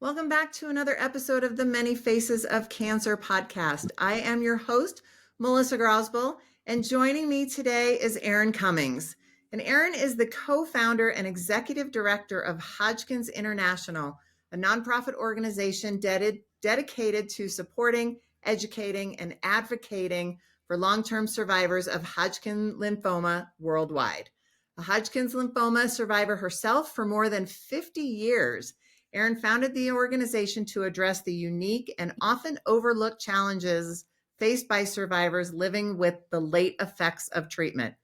Welcome back to another episode of the Many Faces of Cancer podcast. I am your host, Melissa Grosboll, and joining me today is Erin Cummings. And Erin is the co-founder and executive director of Hodgkin's International, a nonprofit organization dedicated to supporting, educating, and advocating for long-term survivors of Hodgkin lymphoma worldwide. A Hodgkin's lymphoma survivor herself for more than 50 years, Erin founded the organization to address the unique and often overlooked challenges faced by survivors living with the late effects of treatment.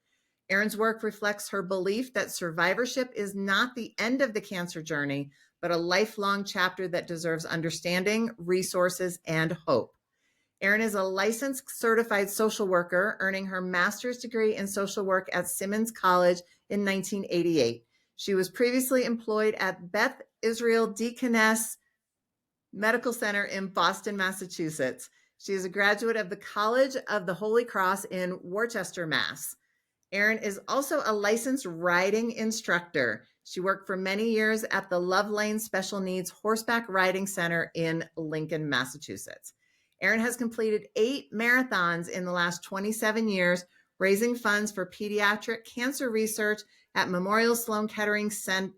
Erin's work reflects her belief that survivorship is not the end of the cancer journey, but a lifelong chapter that deserves understanding, resources, and hope. Erin is a licensed certified social worker, earning her master's degree in social work at Simmons College in 1988. She was previously employed at Beth Israel Deaconess Medical Center in Boston, Massachusetts. She is a graduate of the College of the Holy Cross in Worcester, Mass. Erin is also a licensed riding instructor. She worked for many years at the Love Lane Special Needs Horseback Riding Center in Lincoln, Massachusetts. Erin has completed 8 marathons in the last 27 years, raising funds for pediatric cancer research at Memorial Sloan Kettering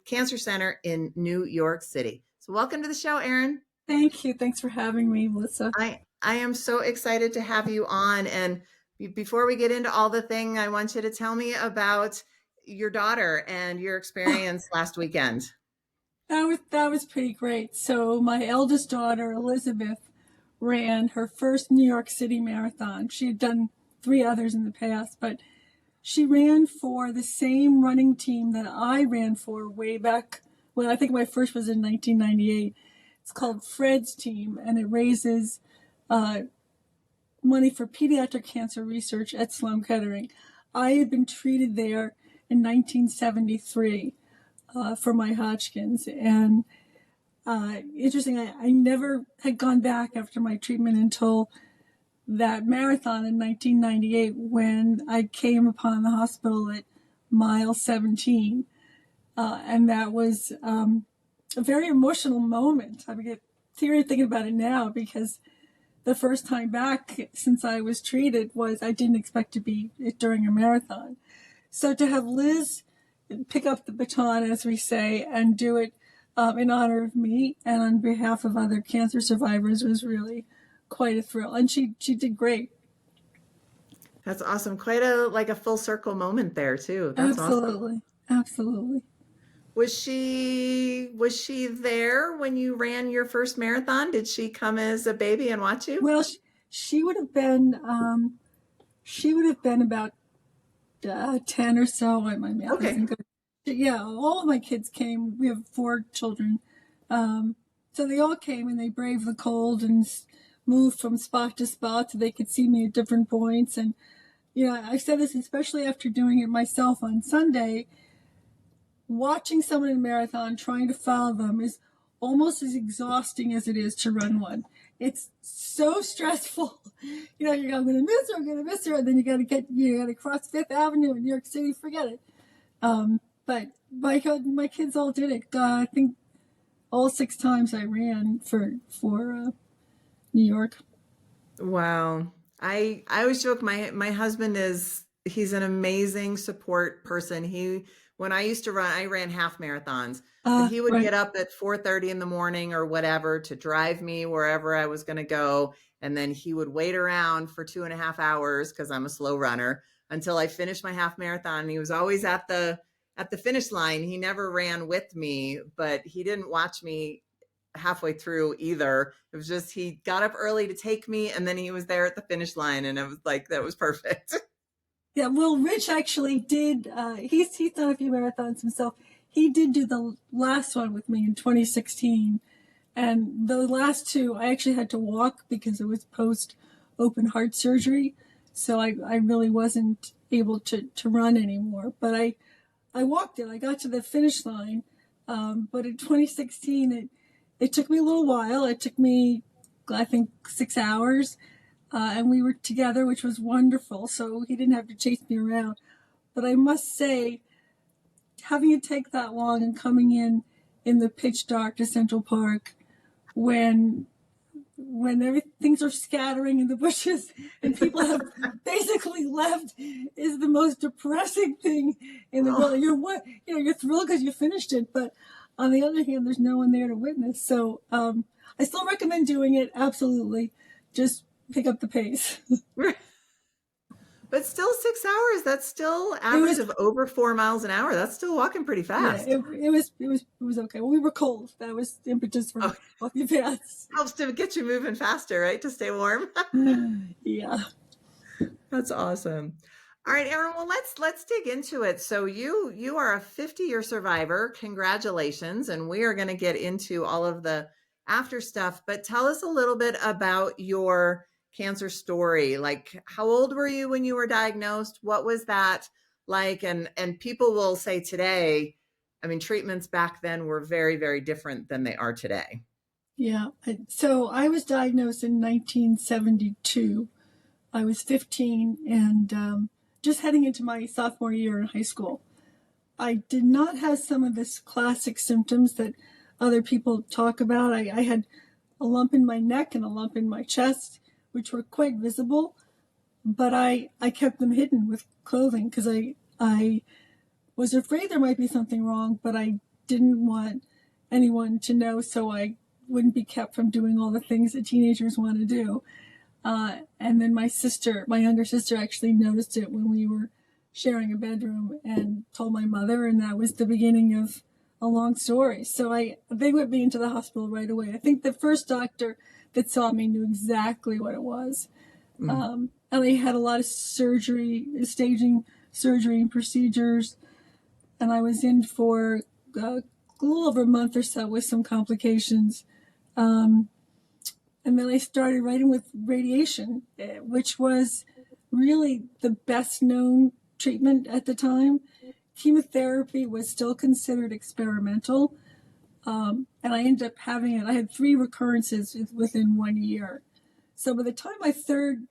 Cancer Center in New York City. So welcome to the show, Erin. Thank you. Thanks for having me, Melissa. I am so excited to have you on. And before we get into all the thing, I want you to tell me about your daughter and your experience last weekend. That was pretty great. So my eldest daughter, Elizabeth, ran her first New York City marathon. She had done 3 others in the past, but she ran for the same running team that I ran for way back when I think my first was in 1998. It's called Fred's Team, and it raises money for pediatric cancer research at Sloan Kettering. I had been treated there in 1973 for my Hodgkin's, and interesting, I never had gone back after my treatment until that marathon in 1998 when I came upon the hospital at mile 17. And that was a very emotional moment. I get teary thinking about it now because the first time back since I was treated was I didn't expect to be during a marathon. So to have Liz pick up the baton, as we say, and do it in honor of me and on behalf of other cancer survivors was really quite a thrill. And she did great. That's awesome. Quite a full circle moment there too. That's Absolutely. Awesome. Absolutely. Was she there when you ran your first marathon? Did she come as a baby and watch you? Well, she would have been about 10 or so. Okay. Yeah, all of my kids came. We have 4 children. So they all came and they braved the cold and moved from spot to spot so they could see me at different points. And, I said this especially after doing it myself on Sunday. Watching someone in a marathon, trying to follow them is almost as exhausting as it is to run one. It's so stressful. You're going, I'm going to miss her. And then you got to cross Fifth Avenue in New York City. Forget it. But my kids all did it. I think all 6 times I ran for New York. Wow. I always joke my husband he's an amazing support person. When I used to run, I ran half marathons. He would get up at 4:30 in the morning or whatever to drive me wherever I was going to go. And then he would wait around for 2.5 hours because I'm a slow runner until I finished my half marathon. He was always at the finish line. He never ran with me, but he didn't watch me halfway through either. It was just, he got up early to take me and then he was there at the finish line. And it was like, that was perfect. Yeah, well, Rich actually did, he's done a few marathons himself. He did do the last one with me in 2016. And the last 2, I actually had to walk because it was post open heart surgery. So I really wasn't able to run anymore. But I walked it. I got to the finish line. But in 2016, it took me a little while. It took me, I think, 6 hours. And we were together, which was wonderful. So he didn't have to chase me around. But I must say, having it take that long and coming in the pitch dark to Central Park when things are scattering in the bushes and people have basically left is the most depressing thing in the world. You're thrilled because you finished it, but on the other hand, there's no one there to witness. So I still recommend doing it. Absolutely, just pick up the pace. But still 6 hours, that's still average of over 4 miles an hour. That's still walking pretty fast. Yeah, it was okay. Well, we were cold. That was the impetus for walking fast. Helps to get you moving faster, right? To stay warm. Yeah. That's awesome. All right, Erin, well let's dig into it. So you are a 50-year survivor. Congratulations. And we are going to get into all of the after stuff, but tell us a little bit about your cancer story. Like, how old were you when you were diagnosed? What was that like? And people will say today, I mean, treatments back then were very, very different than they are today. Yeah. So I was diagnosed in 1972. I was 15 and just heading into my sophomore year in high school. I did not have some of this classic symptoms that other people talk about. I had a lump in my neck and a lump in my chest, which were quite visible, but I kept them hidden with clothing because I was afraid there might be something wrong, but I didn't want anyone to know so I wouldn't be kept from doing all the things that teenagers want to do. And then my younger sister actually noticed it when we were sharing a bedroom and told my mother, and that was the beginning of a long story. So they went me into the hospital right away. I think the first doctor that saw me knew exactly what it was. And I had a lot of staging surgery and procedures. And I was in for a little over a month or so with some complications. And then I started writing with radiation, which was really the best known treatment at the time. Chemotherapy was still considered experimental. And I ended up I had 3 recurrences within 1 year. So by the time my third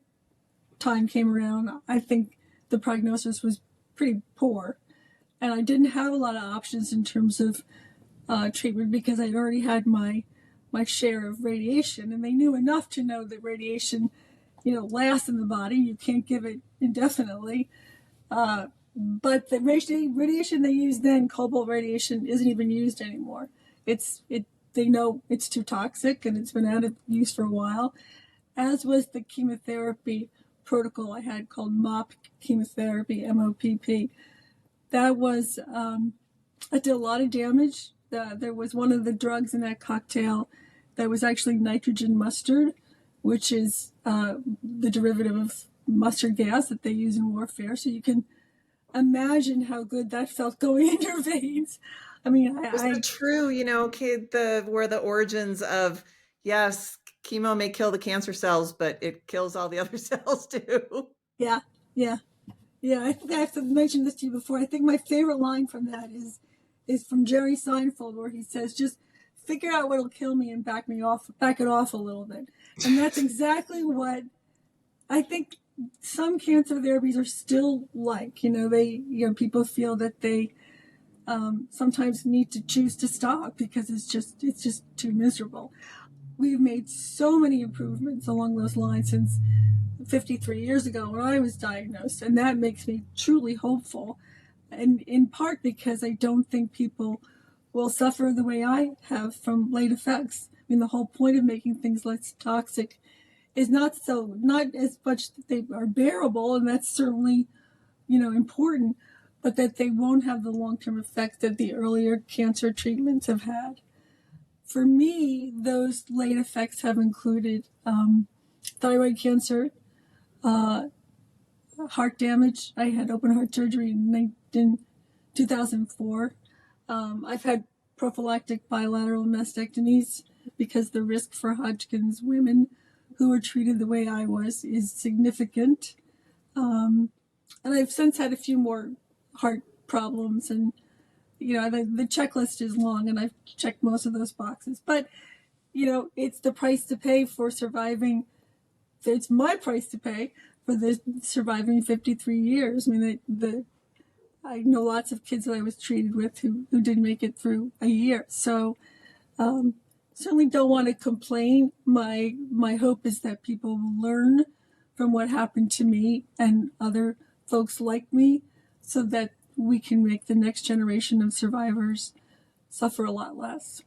time came around, I think the prognosis was pretty poor. And I didn't have a lot of options in terms of treatment because I'd already had my share of radiation, and they knew enough to know that radiation, lasts in the body. You can't give it indefinitely. But the radiation they used then, cobalt radiation, isn't even used anymore. They know it's too toxic, and it's been out of use for a while, as was the chemotherapy protocol I had called MOP chemotherapy, MOPP. That was, that did a lot of damage. There was one of the drugs in that cocktail that was actually nitrogen mustard, which is the derivative of mustard gas that they use in warfare. So you can imagine how good that felt going in your veins. I mean, Was that true, where the origins of, yes, chemo may kill the cancer cells, but it kills all the other cells too. Yeah. I think I have to mention this to you before. I think my favorite line from that is from Jerry Seinfeld, where he says, just figure out what'll kill me and back it off a little bit. And that's exactly what I think some cancer therapies are still like. People feel that they sometimes need to choose to stop because it's just too miserable. We've made so many improvements along those lines since 53 years ago when I was diagnosed, and that makes me truly hopeful. And in part because I don't think people will suffer the way I have from late effects. I mean, the whole point of making things less toxic is not as much that they are bearable, and that's certainly, important, but that they won't have the long-term effect that the earlier cancer treatments have had. For me, those late effects have included thyroid cancer, heart damage. I had open heart surgery in 2004. I've had prophylactic bilateral mastectomies because the risk for Hodgkin's women who were treated the way I was is significant. And I've since had a few more heart problems, and the checklist is long, and I've checked most of those boxes. But it's the price to pay for surviving. It's my price to pay for the surviving 53 years. I mean, I know lots of kids that I was treated with who didn't make it through a year. So certainly don't want to complain. My hope is that people will learn from what happened to me and other folks like me, so that we can make the next generation of survivors suffer a lot less.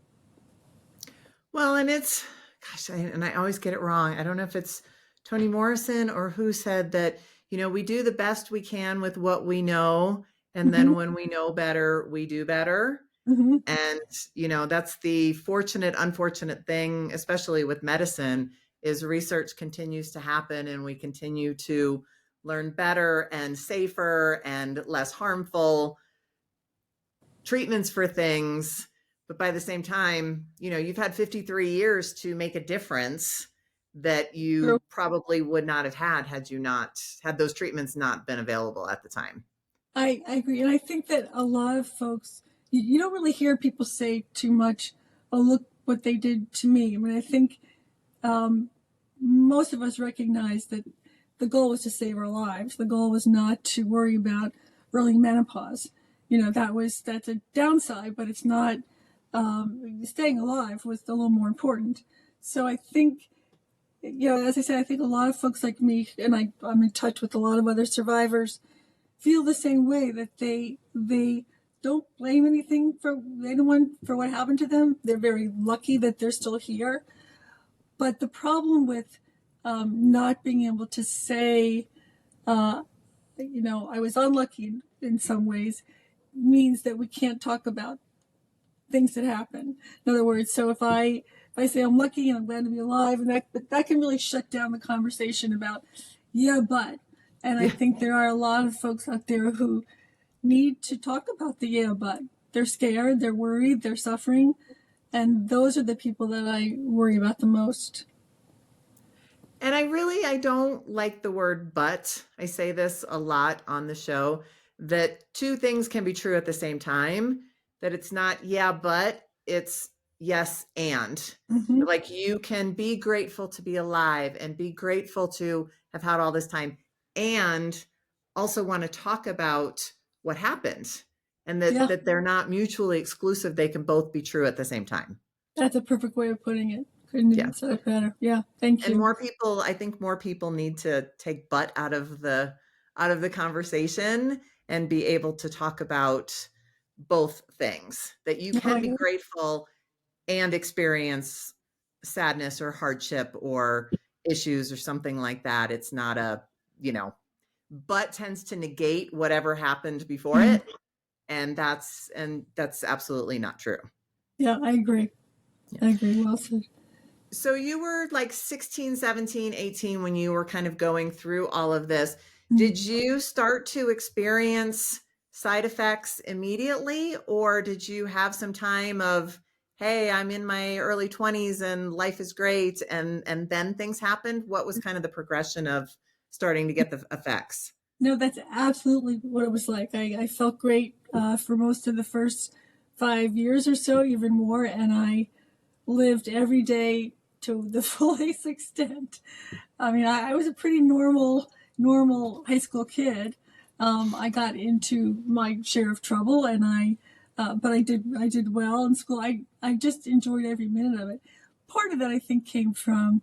Well, and it's, gosh, and I always get it wrong. I don't know if it's Toni Morrison or who said that, we do the best we can with what we know. And then Mm-hmm. when we know better, we do better. Mm-hmm. And, that's the fortunate, unfortunate thing, especially with medicine, is research continues to happen and we continue to learn better and safer and less harmful treatments for things. But by the same time, you've had 53 years to make a difference that you probably would not have had you not had those treatments not been available at the time. I agree. And I think that a lot of folks, you don't really hear people say too much, oh, look what they did to me. I mean, I think most of us recognize that the goal was to save our lives. The goal was not to worry about early menopause. That's a downside, but it's not, staying alive was a little more important. So I think, as I said, I think a lot of folks like me, and I'm in touch with a lot of other survivors, feel the same way, that they don't blame anyone for what happened to them. They're very lucky that they're still here. But the problem with not being able to say, I was unlucky in some ways, means that we can't talk about things that happen. In other words, so if I say I'm lucky and I'm glad to be alive, and that can really shut down the conversation about, but. And I think there are a lot of folks out there who need to talk about the but. They're scared, they're worried, they're suffering. And those are the people that I worry about the most. And I don't like the word but. I say this a lot on the show, that two things can be true at the same time, that it's not, but, it's yes, and. Mm-hmm. Like, you can be grateful to be alive and be grateful to have had all this time, and also want to talk about what happened, and that they're not mutually exclusive. They can both be true at the same time. That's a perfect way of putting it. Couldn't have said it better. Yeah, thank you. And I think more people need to take but out of the conversation and be able to talk about both things, that you can be grateful and experience sadness or hardship or issues or something like that. It's not a, but tends to negate whatever happened before it. And that's absolutely not true. Yeah, I agree. I agree. Well said. So you were like 16, 17, 18 when you were kind of going through all of this. Did you start to experience side effects immediately, or did you have some time of, hey, I'm in my early 20s and life is great, and then things happened? What was kind of the progression of starting to get the effects? No, that's absolutely what it was like. I felt great for most of the first 5 years or so, even more, and I lived every day to the fullest extent. I mean, I was a pretty normal high school kid. I got into my share of trouble, and but I did well in school. I just enjoyed every minute of it. Part of that, I think, came from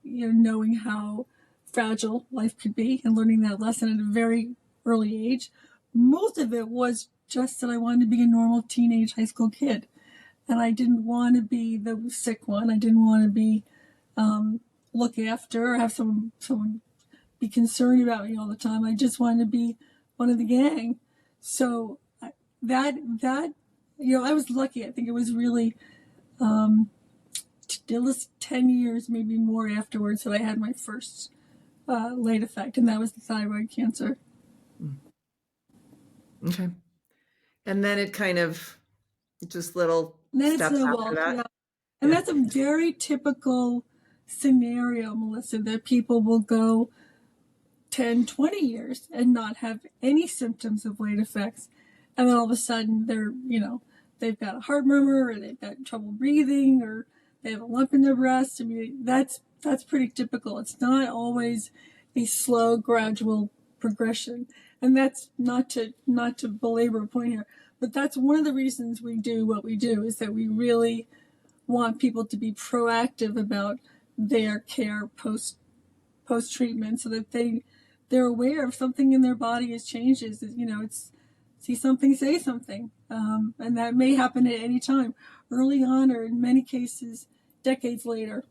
knowing how fragile life could be and learning that lesson at a very early age. Most of it was just that I wanted to be a normal teenage high school kid. And I didn't want to be the sick one. I didn't want to be look after or have someone be concerned about me all the time. I just wanted to be one of the gang. So that I was lucky. I think it was really it was 10 years, maybe more afterwards, that I had my first late effect, and that was the thyroid cancer. Okay. And then it kind of just little steps after that. Yeah. And that's a very typical scenario, Melissa, that people will go 10, 20 years and not have any symptoms of late effects. And then all of a sudden they've got a heart murmur, or they've got trouble breathing, or they have a lump in their breast. I mean, that's pretty typical. It's not always a slow, gradual progression. And that's not to belabor a point here, but that's one of the reasons we do what we do, is that we really want people to be proactive about their care post treatment, so that they're aware if something in their body is changes. It's see something, say something, and that may happen at any time, early on, or in many cases, decades later.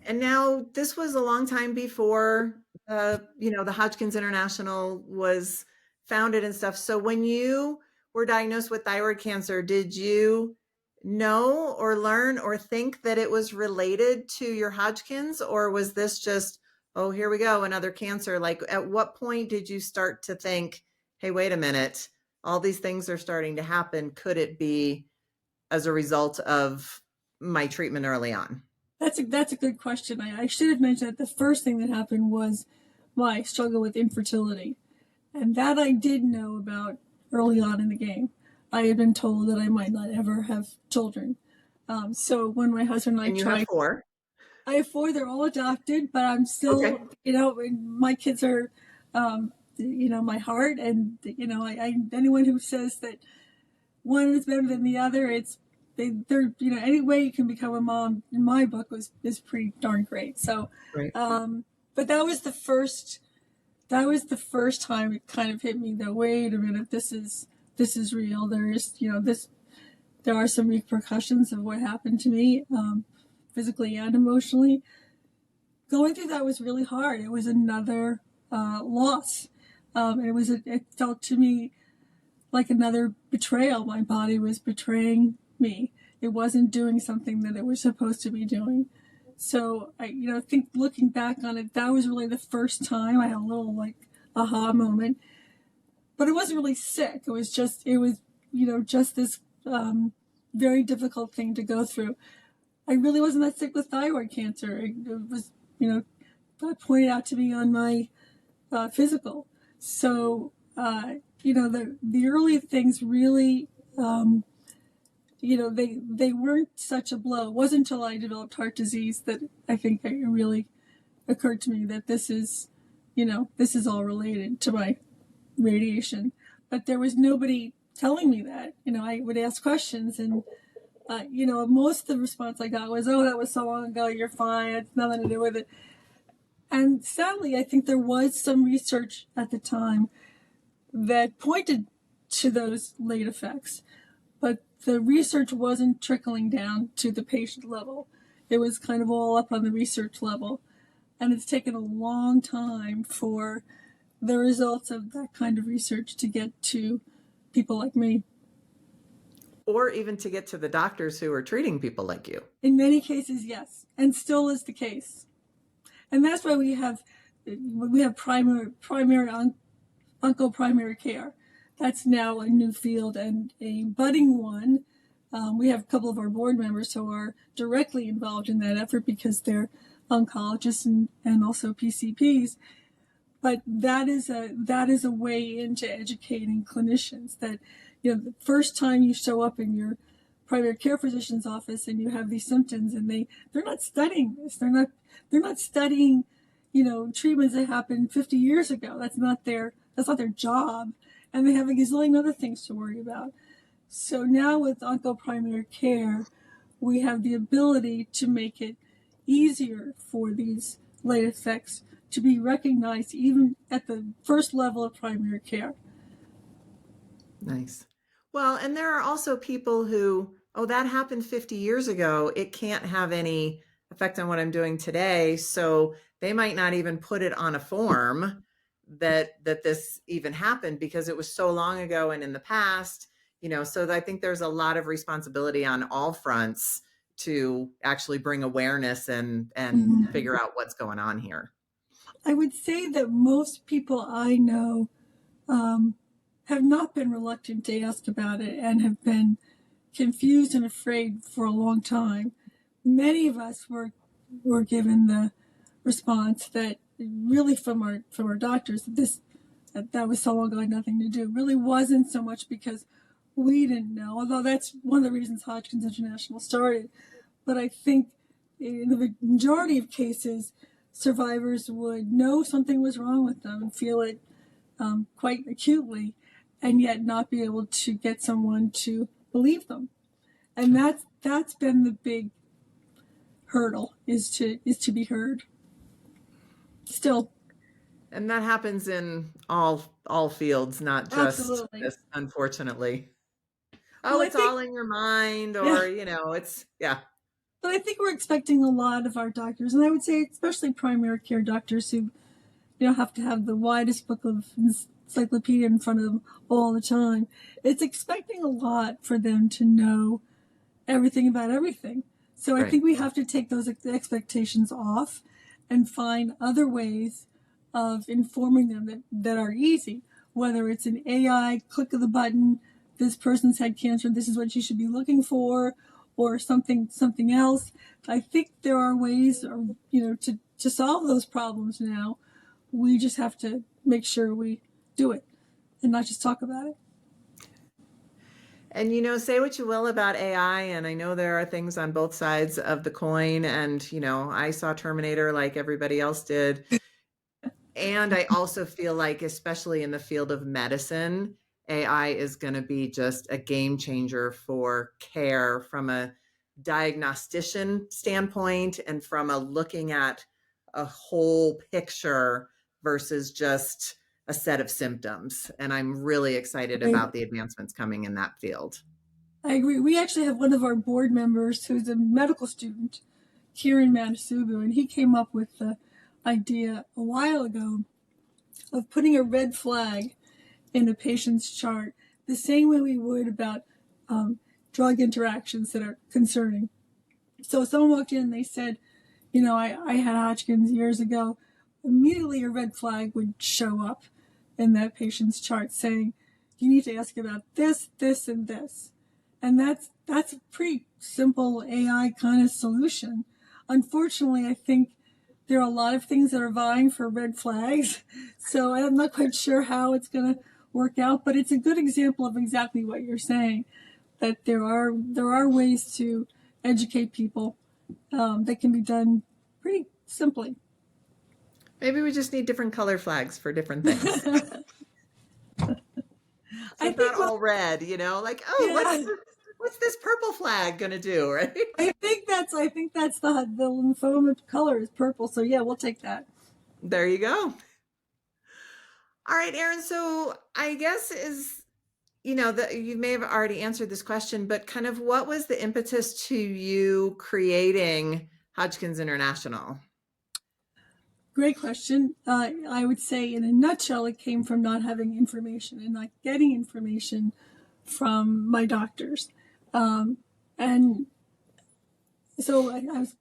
And now this was a long time before, the Hodgkin's International was founded and stuff. So when you were diagnosed with thyroid cancer, did you know or learn or think that it was related to your Hodgkin's, or was this just, oh, here we go, another cancer? Like, at what point did you start to think, hey, wait a minute, all these things are starting to happen. Could it be as a result of my treatment early on? That's a good question. I should have mentioned that the first thing that happened was my struggle with infertility, and that I did know about early on in the game. I had been told that I might not ever have children. So when my husband and I And you have tried, four. I have four. They're all adopted, but I'm Okay. still, my kids are, my heart. And anyone who says that one is better than the other, they're any way you can become a mom in my book is pretty darn great. So, Right. but that was the first time it kind of hit me that, wait a minute, this is real. There are some repercussions of what happened to me, physically and emotionally. Going through that was really hard. It was another loss. It felt to me like another betrayal. My body was betraying me. It wasn't doing something that it was supposed to be doing. So I think looking back on it, that was really the first time I had a little aha moment. But it wasn't really sick. It was just this very difficult thing to go through. I really wasn't that sick with thyroid cancer. It was pointed out to me on my physical. So the early things really, they weren't such a blow. It wasn't until I developed heart disease that I think it really occurred to me that this is all related to my radiation. But there was nobody telling me that. I would ask questions, and most of the response I got was, "Oh, that was so long ago. You're fine. It's nothing to do with it." And sadly, I think there was some research at the time that pointed to those late effects, but the research wasn't trickling down to the patient level. It was kind of all up on the research level. And it's taken a long time for the results of that kind of research to get to people like me. Or even to get to the doctors who are treating people like you. In many cases, yes, and still is the case. And that's why we have primary oncoprimary care. That's now a new field and a budding one. We have a couple of our board members who are directly involved in that effort because they're oncologists and also PCPs. But that is a way into educating clinicians that, the first time you show up in your primary care physician's office and you have these symptoms, and they're not studying this. They're not studying, treatments that happened 50 years ago. That's not their job. And they have a gazillion other things to worry about. So now with oncoprimary care, we have the ability to make it easier for these late effects to be recognized even at the first level of primary care. Nice. Well, and there are also people who, oh, that happened 50 years ago. It can't have any effect on what I'm doing today. So they might not even put it on a form that this even happened because it was so long ago and in the past, so I think there's a lot of responsibility on all fronts to actually bring awareness and figure out what's going on here. I would say that most people I know have not been reluctant to ask about it and have been confused and afraid for a long time. Many of us were given the response that really from our doctors that was so long ago, had nothing to do. It really wasn't so much because we didn't know, although that's one of the reasons Hodgkin's International started. But I think in the majority of cases, survivors would know something was wrong with them and feel it quite acutely, and yet not be able to get someone to believe them. And that's been the big hurdle, is to be heard. Still. And that happens in all fields, not just Absolutely. this, unfortunately. Oh, Well, I it's think, all in your mind, yeah, or, it's, yeah. but I think we're expecting a lot of our doctors, and I would say especially primary care doctors who have to have the widest book of encyclopedia in front of them all the time. It's expecting a lot for them to know everything about everything. So I Right. think we have to take those expectations off and find other ways of informing them that are easy, whether it's an AI click of the button, this person's had cancer, this is what you should be looking for, or something else. I think there are ways, to solve those problems now. We just have to make sure we do it and not just talk about it. And say what you will about AI, and I know there are things on both sides of the coin. And I saw Terminator like everybody else did. And I also feel like, especially in the field of medicine, AI is going to be just a game changer for care from a diagnostician standpoint and from a looking at a whole picture versus just a set of symptoms. And I'm really excited about the advancements coming in that field. I agree. We actually have one of our board members who's a medical student, Kieran Manasubu, and he came up with the idea a while ago of putting a red flag in a patient's chart, the same way we would about drug interactions that are concerning. So if someone walked in and they said, I had Hodgkin's years ago, immediately a red flag would show up in that patient's chart saying, you need to ask about this, this, and this. And that's a pretty simple AI kind of solution. Unfortunately, I think there are a lot of things that are vying for red flags. So I'm not quite sure how it's going to work out, but it's a good example of exactly what you're saying, that there are ways to educate people that can be done pretty simply. Maybe we just need different color flags for different things. So I it's not think, all red, like, oh, yeah, what's this purple flag going to do, right? I think that's the lymphoma color is purple. So yeah, we'll take that. There you go. All right, Erin. So I guess you may have already answered this question, but kind of what was the impetus to you creating Hodgkin's International? Great question. I would say in a nutshell, it came from not having information and not getting information from my doctors. And so I was,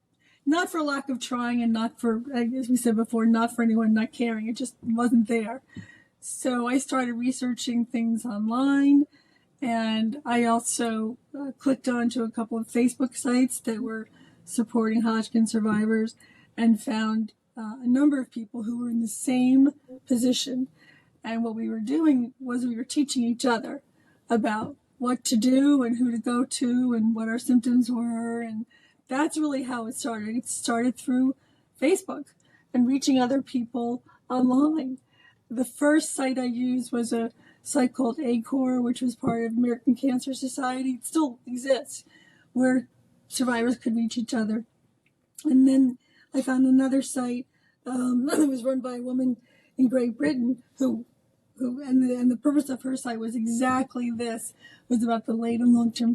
not for lack of trying and not for, as we said before, not for anyone not caring. It just wasn't there. So I started researching things online, and I also clicked onto a couple of Facebook sites that were supporting Hodgkin survivors and found a number of people who were in the same position. And what we were doing was we were teaching each other about what to do and who to go to and what our symptoms were. And that's really how it started. It started through Facebook and reaching other people online. The first site I used was a site called ACOR, which was part of American Cancer Society. It still exists, where survivors could reach each other. And then I found another site that was run by a woman in Great Britain who and the purpose of her site was exactly this, was about the late and long-term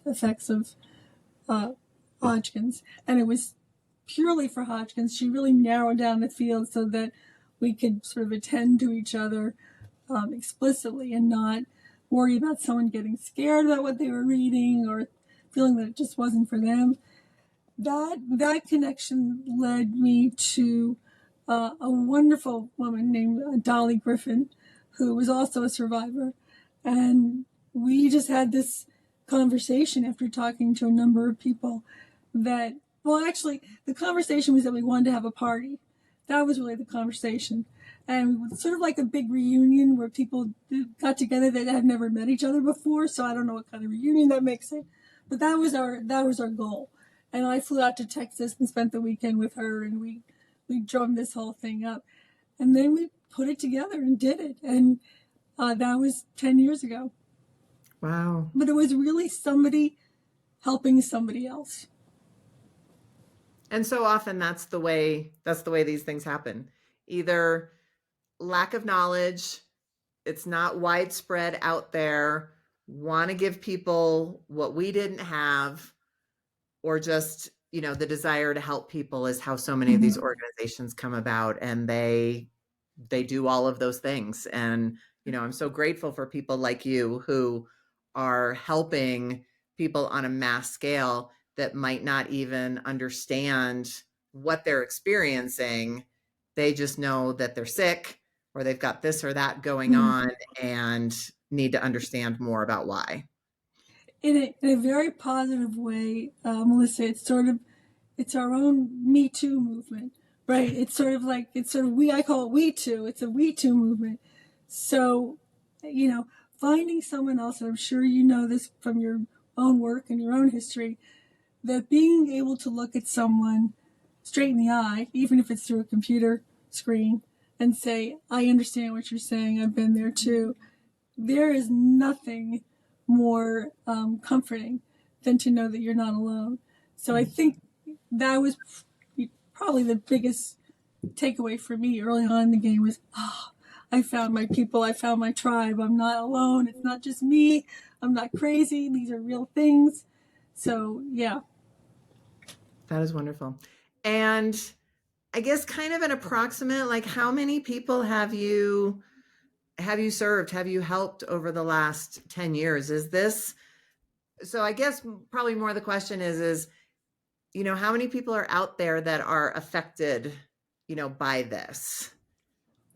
effects of Hodgkin's. And it was purely for Hodgkin's. She really narrowed down the field so that we could sort of attend to each other explicitly and not worry about someone getting scared about what they were reading or feeling that it just wasn't for them. That connection led me to a wonderful woman named Dolly Griffin, who was also a survivor. And we just had this conversation after talking to a number of people that, well, actually, the conversation was that we wanted to have a party. That was really the conversation. And it was sort of like a big reunion where people got together that had never met each other before. So I don't know what kind of reunion that makes it, but that was our goal. And I flew out to Texas and spent the weekend with her, and we drummed this whole thing up. And then we put it together and did it. And that was 10 years ago. Wow. But it was really somebody helping somebody else. And so often that's the way these things happen. Either lack of knowledge, it's not widespread out there, want to give people what we didn't have, or just, the desire to help people is how so many of these organizations come about, and they do all of those things. And, I'm so grateful for people like you who are helping people on a mass scale that might not even understand what they're experiencing. They just know that they're sick or they've got this or that going on and need to understand more about why. In a very positive way, Melissa, it's our own Me Too movement, right? It's sort of I call it We Too. It's a We Too movement. So, finding someone else, and I'm sure you know this from your own work and your own history, that being able to look at someone straight in the eye, even if it's through a computer screen, and say, I understand what you're saying. I've been there too. There is nothing more comforting than to know that you're not alone. So I think that was probably the biggest takeaway for me early on in the game was, I found my people. I found my tribe. I'm not alone. It's not just me. I'm not crazy. These are real things. So, yeah. That is wonderful. And I guess kind of an approximate, like how many people have you served, have you helped over the last 10 years? So I guess probably more the question is, how many people are out there that are affected, by this?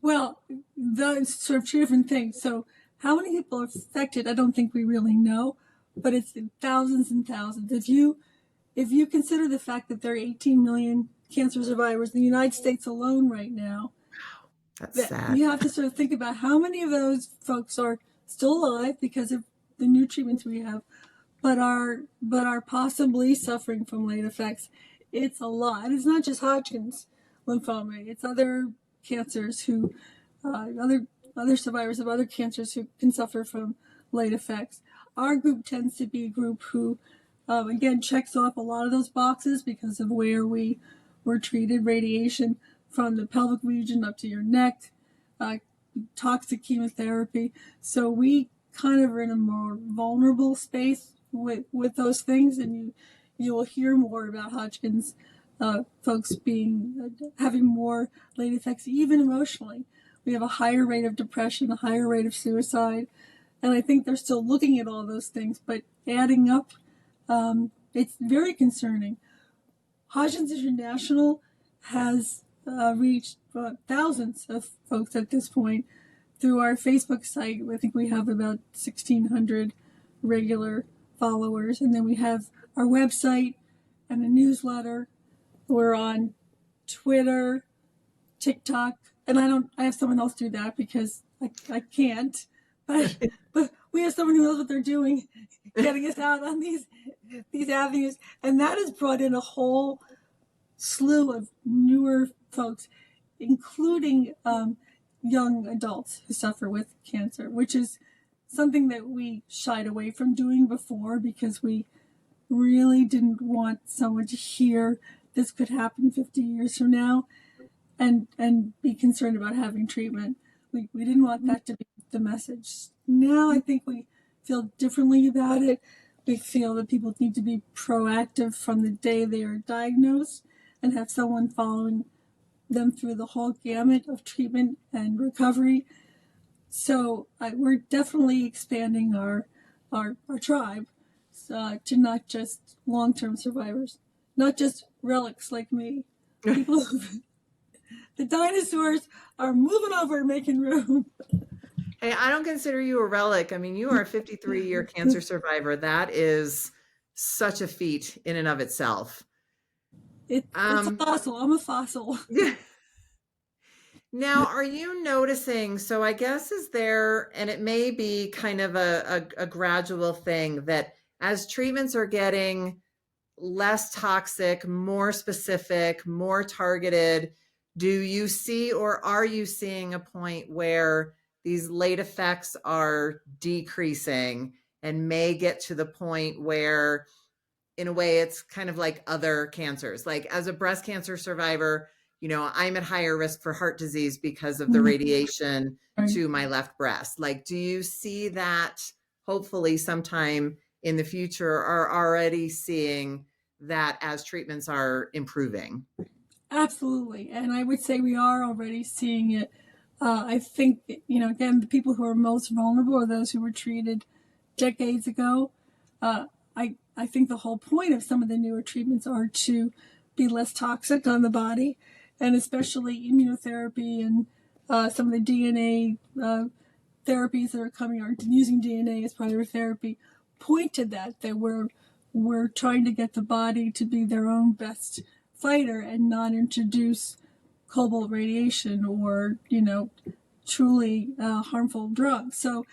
Well, those sort of two different things. So how many people are affected, I don't think we really know, but it's thousands and thousands. If you consider the fact that there are 18 million cancer survivors in the United States alone right now, That's sad. you have to sort of think about how many of those folks are still alive because of the new treatments we have, but are possibly suffering from late effects. It's a lot. It's not just Hodgkin's lymphoma. It's other cancers who, other survivors of other cancers who can suffer from late effects. Our group tends to be a group who, again, checks off a lot of those boxes because of where we were treated, radiation from the pelvic region up to your neck, toxic chemotherapy. So we kind of are in a more vulnerable space with those things, and you will hear more about Hodgkin's folks having more late effects, even emotionally. We have a higher rate of depression, a higher rate of suicide, and I think they're still looking at all those things, but adding up, it's very concerning. Hodgkin's International has reached thousands of folks at this point through our Facebook site. I think we have about 1,600 regular followers, and then we have our website and a newsletter. We're on Twitter, TikTok, and I have someone else do that because I can't, but we have someone who knows what they're doing, getting us out on these avenues, and that has brought in a whole slew of newer folks, including young adults who suffer with cancer, which is something that we shied away from doing before because we really didn't want someone to hear this could happen 50 years from now and be concerned about having treatment. We didn't want that to be the message. Now I think we feel differently about it. We feel that people need to be proactive from the day they are diagnosed and have someone following them through the whole gamut of treatment and recovery. So we're definitely expanding our tribe to not just long-term survivors, not just relics like me. People, the dinosaurs are moving over and making room. Hey, I don't consider you a relic. I mean, you are a 53-year cancer survivor. That is such a feat in and of itself. It's a fossil. I'm a fossil. Yeah. Now, are you noticing, so I guess is there, and it may be kind of a gradual thing, that as treatments are getting less toxic, more specific, more targeted, do you see or are you seeing a point where these late effects are decreasing and may get to the point where in a way, it's kind of like other cancers. Like as a breast cancer survivor, I'm at higher risk for heart disease because of the radiation Right. to my left breast. Like, do you see that hopefully sometime in the future are already seeing that as treatments are improving? Absolutely. And I would say we are already seeing it. I think, again, the people who are most vulnerable are those who were treated decades ago. I think the whole point of some of the newer treatments are to be less toxic on the body, and especially immunotherapy and some of the DNA therapies that are coming out using DNA as part of their therapy point to that we're trying to get the body to be their own best fighter and not introduce cobalt radiation or truly harmful drugs. So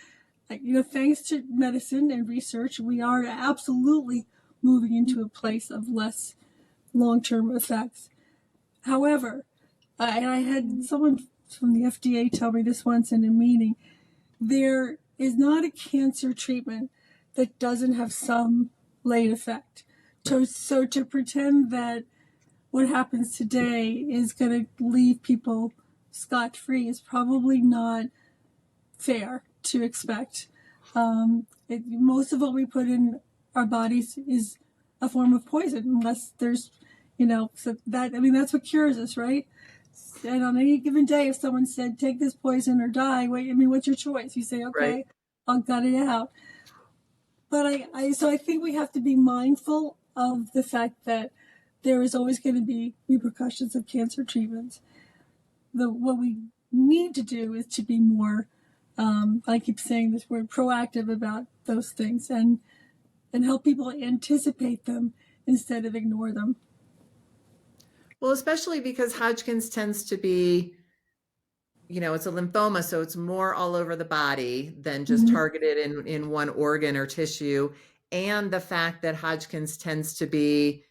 thanks to medicine and research, we are absolutely moving into a place of less long-term effects. However, and I had someone from the FDA tell me this once in a meeting, there is not a cancer treatment that doesn't have some late effect. So to pretend that what happens today is going to leave people scot-free is probably not fair to expect. Most of what we put in our bodies is a form of poison, unless there's, so that's what cures us, right? And on any given day, if someone said, take this poison or die, what's your choice? You say, okay, Right. I'll gut it out. But I think we have to be mindful of the fact that there is always going to be repercussions of cancer treatments. What we need to do is to be more, I keep saying this word, proactive about those things and help people anticipate them instead of ignore them. Well, especially because Hodgkin's tends to be, it's a lymphoma, so it's more all over the body than just targeted in one organ or tissue. And the fact that Hodgkin's tends to be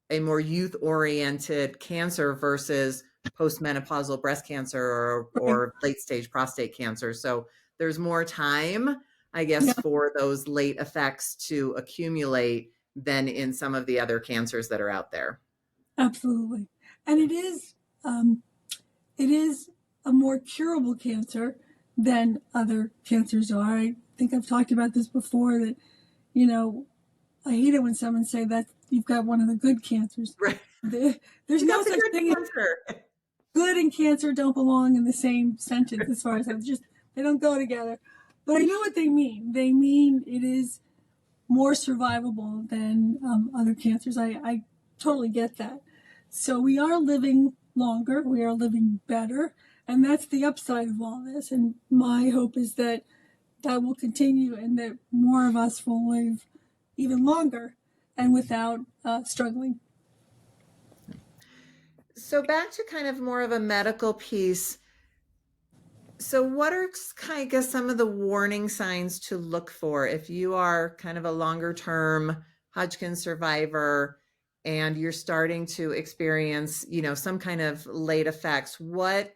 a more youth-oriented cancer versus postmenopausal breast cancer or late-stage prostate cancer. So there's more time, I guess, for those late effects to accumulate than in some of the other cancers that are out there. Absolutely. And it is a more curable cancer than other cancers are. I think I've talked about this before that, I hate it when someone say that you've got one of the good cancers. Right. There's no such thing as good and cancer don't belong in the same sentence as far as they don't go together. But I know what they mean. They mean it is more survivable than other cancers. I totally get that. So we are living longer, we are living better, and that's the upside of all this. And my hope is that will continue and that more of us will live even longer and without struggling. So back to kind of more of a medical piece. So what are, I guess, some of the warning signs to look for if you are kind of a longer term Hodgkin survivor and you're starting to experience, some kind of late effects? What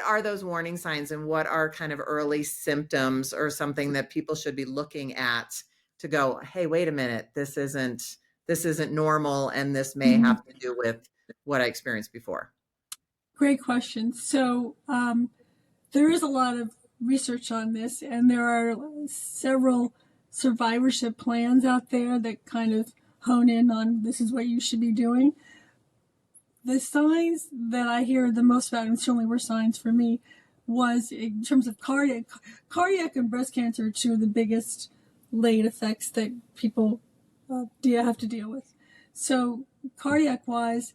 are those warning signs and what are kind of early symptoms or something that people should be looking at to go, hey, wait a minute, this isn't normal and this may have to do with what I experienced before? Great question. So there is a lot of research on this, and there are several survivorship plans out there that kind of hone in on this is what you should be doing. The signs that I hear the most about, and certainly were signs for me, was in terms of cardiac and breast cancer are two of the biggest late effects that people have to deal with. So cardiac-wise,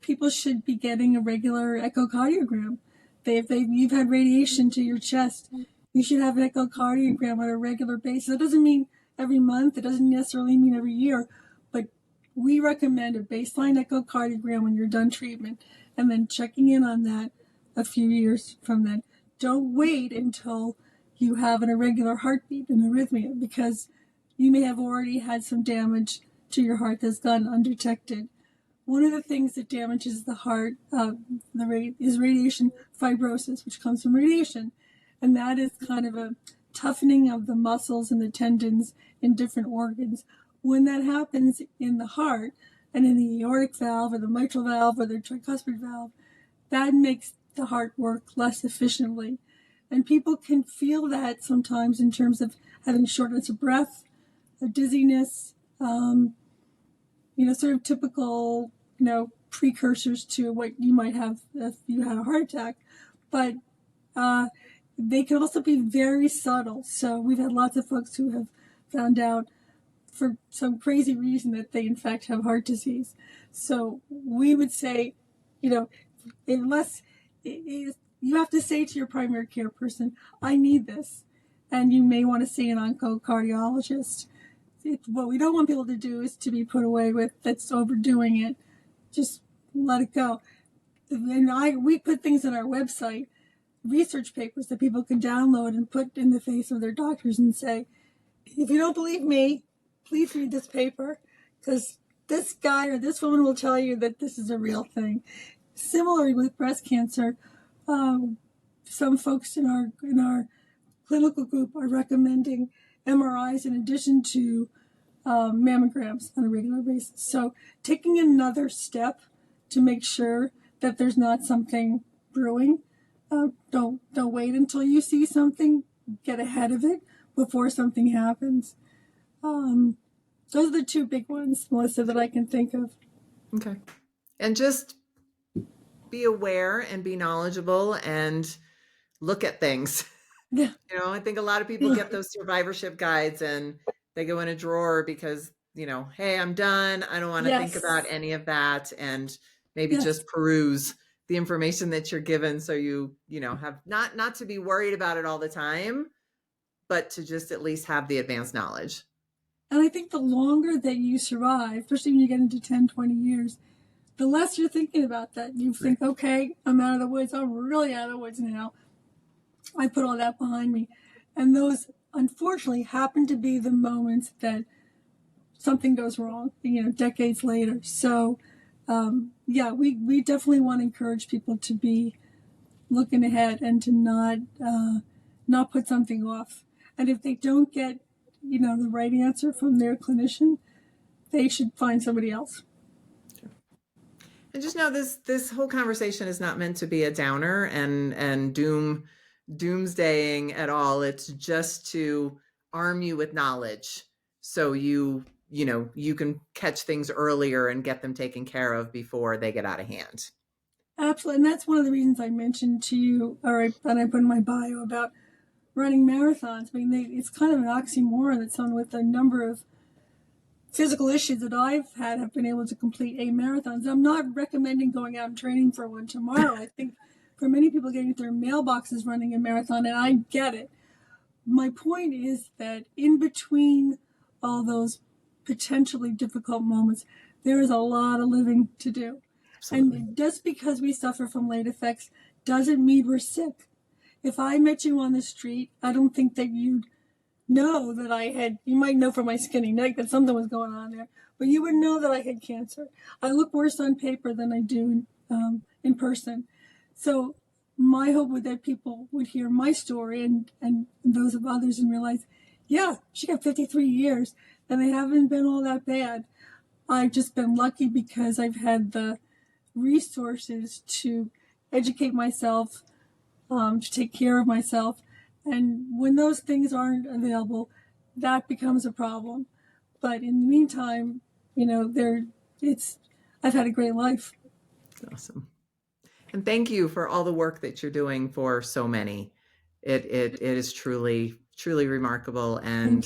people should be getting a regular echocardiogram. If you've had radiation to your chest, you should have an echocardiogram on a regular basis. It doesn't mean every month. It doesn't necessarily mean every year. But we recommend a baseline echocardiogram when you're done treatment and then checking in on that a few years from then. Don't wait until you have an irregular heartbeat and arrhythmia because you may have already had some damage to your heart that's gone undetected. One of the things that damages the heart is radiation fibrosis, which comes from radiation. And that is kind of a toughening of the muscles and the tendons in different organs when that happens in the heart and in the aortic valve or the mitral valve or the tricuspid valve, that makes the heart work less efficiently. And people can feel that sometimes in terms of having shortness of breath, dizziness, sort of typical, precursors to what you might have if you had a heart attack. But they can also be very subtle. So we've had lots of folks who have found out for some crazy reason that they in fact have heart disease. So we would say, unless you have to say to your primary care person, I need this. And you may want to see an oncocardiologist. What we don't want people to do is to be put away with that's overdoing it. Just let it go. And we put things on our website, research papers that people can download and put in the face of their doctors and say, if you don't believe me, please read this paper, because this guy or this woman will tell you that this is a real thing. Similarly with breast cancer, some folks in our clinical group are recommending MRIs in addition to mammograms on a regular basis. So taking another step to make sure that there's not something brewing. Don't wait until you see something. Get ahead of it before something happens. Those are the two big ones, Melissa, that I can think of. Okay. And just be aware and be knowledgeable and look at things. Yeah. I think a lot of people get those survivorship guides and they go in a drawer because, hey, I'm done. I don't want to think about any of that. And maybe just peruse the information that you're given. So you have not to be worried about it all the time, but to just at least have the advanced knowledge. And I think the longer that you survive, especially when you get into 10, 20 years, the less you're thinking about that. You think, okay, I'm out of the woods. I'm really out of the woods now. I put all that behind me. And those, unfortunately, happen to be the moments that something goes wrong, decades later. So, we definitely want to encourage people to be looking ahead and to not put something off. And if they don't get, the right answer from their clinician, they should find somebody else. And just know this whole conversation is not meant to be a downer and doomsdaying at all. It's just to arm you with knowledge so you can catch things earlier and get them taken care of before they get out of hand. Absolutely. And that's one of the reasons I mentioned to you, and I put in my bio about running marathons. I mean, it's kind of an oxymoron that someone with a number of physical issues that I've had have been able to complete a marathon. So I'm not recommending going out and training for one tomorrow. I think for many people getting their mailboxes running a marathon, and I get it. My point is that in between all those potentially difficult moments, there is a lot of living to do. Absolutely. And just because we suffer from late effects doesn't mean we're sick. If I met you on the street, I don't think that you'd know that you might know from my skinny neck that something was going on there, but you would know that I had cancer. I look worse on paper than I do in person. So my hope would that people would hear my story and those of others and realize, yeah, she got 53 years and they haven't been all that bad. I've just been lucky because I've had the resources to educate myself, to take care of myself. And when those things aren't available, that becomes a problem. But in the meantime, I've had a great life. Awesome. And thank you for all the work that you're doing for so many. It is truly remarkable and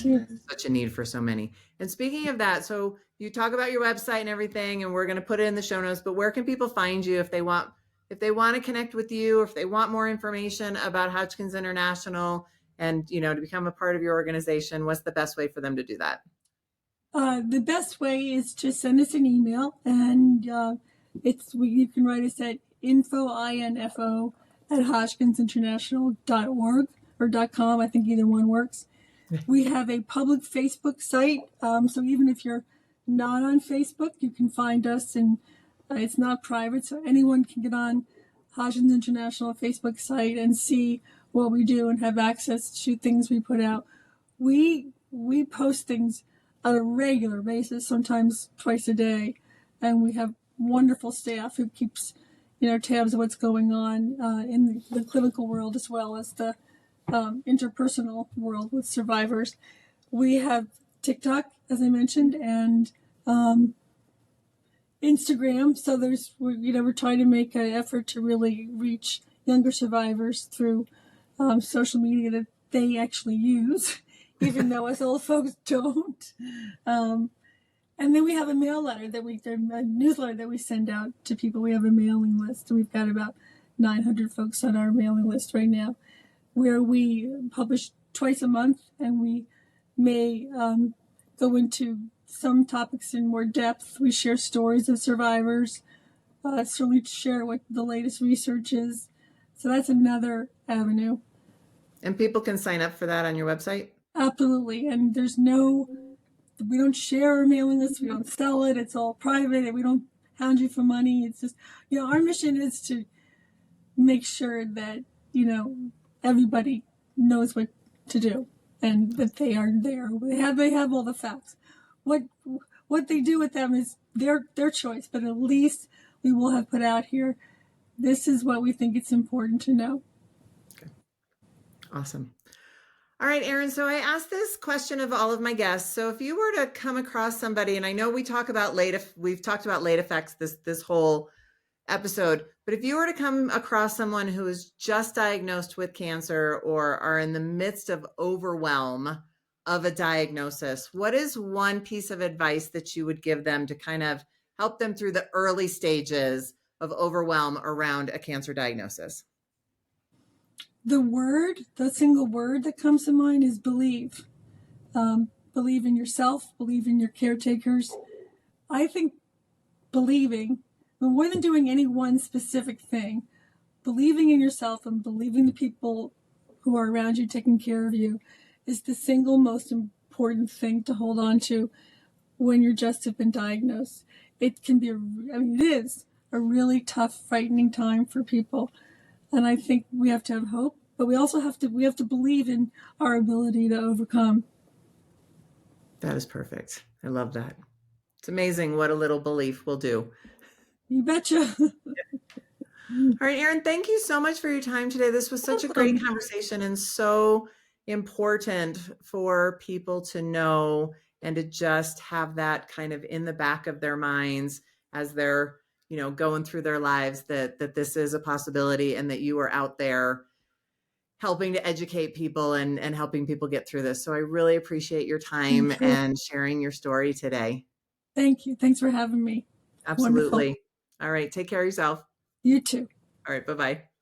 such a need for so many. And speaking of that, so you talk about your website and everything, and we're going to put it in the show notes, but where can people find you if they want to connect with you, or if they want more information about Hodgkin's International and, to become a part of your organization? What's the best way for them to do that? The best way is to send us an email, and you can write us at info at hodgkinsinternational.org or .com. I think either one works. We have a public Facebook site, so even if you're not on Facebook, you can find us, and it's not private, so anyone can get on Hodgkin's International Facebook site and see what we do and have access to things we put out. We post things on a regular basis, sometimes twice a day. And we have wonderful staff who keeps, tabs of what's going on in the clinical world as well as the interpersonal world with survivors. We have TikTok, as I mentioned, and Instagram. So we're trying to make an effort to really reach younger survivors through social media that they actually use, even though us old folks don't. And then we have a newsletter that we send out to people. We have a mailing list. We've got about 900 folks on our mailing list right now, where we publish twice a month, and we may go into some topics in more depth. We share stories of survivors, certainly share what the latest research is. So that's another avenue. And people can sign up for that on your website? Absolutely. And we don't share our mailing list. We don't sell it. It's all private, and we don't hound you for money. It's just, our mission is to make sure that, everybody knows what to do and that they are there. They have all the facts. What they do with them is their choice, but at least we will have put out here, this is what we think it's important to know. Okay. Awesome. All right, Erin. So I asked this question of all of my guests. So if you were to come across somebody, and I know we've talked about late effects this whole episode, but if you were to come across someone who is just diagnosed with cancer or are in the midst of overwhelm of a diagnosis, what is one piece of advice that you would give them to kind of help them through the early stages of overwhelm around a cancer diagnosis? The single word that comes to mind is believe. Believe in yourself, believe in your caretakers. I think believing, more than doing any one specific thing, believing in yourself and believing the people who are around you taking care of you is the single most important thing to hold on to when you're just have been diagnosed. It can be, it is a really tough, frightening time for people. And I think we have to have hope, but we also have to believe in our ability to overcome. That is perfect. I love that. It's amazing what a little belief will do. You betcha. All right, Erin, thank you so much for your time today. This was such a great conversation and so important for people to know and to just have that kind of in the back of their minds as they're, going through their lives, that this is a possibility and that you are out there helping to educate people and helping people get through this. So I really appreciate your time and sharing your story today. Thank you. Thanks for having me. Absolutely. Wonderful. All right. Take care of yourself. You too. All right. Bye-bye.